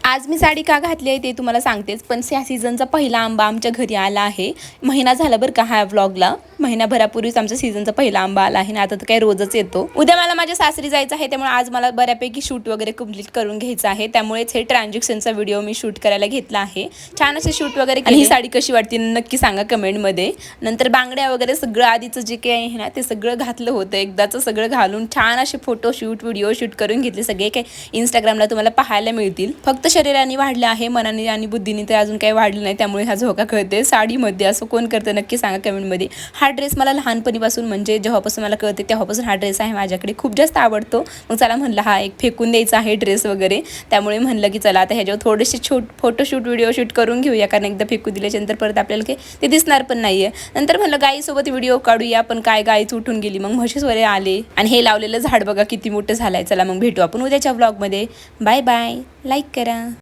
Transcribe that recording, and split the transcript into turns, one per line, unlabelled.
आज मी साडी का घातली आहे ते तुम्हाला सांगतेच, पण या सीझनचा पहिला आंबा आमच्या घरी आला आहे. महिना झाला बरं का ह्या व्लॉगला. महिनाभरापूर्वीच आमच्या सीझनचा पहिला आंबा आला आहे आणि आता तर काही रोजच येतो. उद्या मला माझ्या सासरी जायचं आहे, त्यामुळे आज मला बऱ्यापैकी शूट वगैरे कंप्लीट करून घ्यायचं आहे. त्यामुळेच हे ट्रान्झॅक्शनचा व्हिडिओ मी शूट करायला घेतला आहे. छान असे शूट वगैरे केले. ही साडी कशी वाटते नक्की सांगा कमेंटमध्ये. नंतर बांगड्या वगैरे सगळं आधीचं जे काही आहे ना ते सगळं घातलं होतं. एकदाचं सगळं घालून छान असे फोटो शूट व्हिडिओ शूट करून घेतले. सगळे काही इंस्टाग्रामला तुम्हाला पाहायला मिळतील. फक्त शरीराने वाढले आहे, मनाने आणि बुद्धीने तर अजून काही वाढलं नाही. त्यामुळे हा झोका कळते. साडीमध्ये असं कोण करतं नक्की सांगा कमेंटमध्ये. हा ड्रेस मला लहानपणीपासून म्हणजे जेव्हापासून मला कळते तेव्हापासून हा ड्रेस आहे माझ्याकडे, खूप जास्त आवडतो. मग चला म्हणलं हा एक फेकून द्यायचा आहे ड्रेस वगैरे. त्यामुळे म्हणलं की चला आता ह्याच्यावर थोडेसे फोटोशूट व्हिडिओ शूट करून घेऊया, कारण एकदा फेकून दिल्याच्यानंतर परत आपल्याला काही ते दिसणार पण नाहीये. नंतर म्हणलं गाईसोबत व्हिडिओ काढूया, पण काय गाईच उठून गेली. मग म्हशीस वगैरे आले आणि हे लावलेलं झाड बघा किती मोठं झालंय. चला मग भेटू आपण उद्याच्या व्लॉगमध्ये. Bye bye. लाईक करा.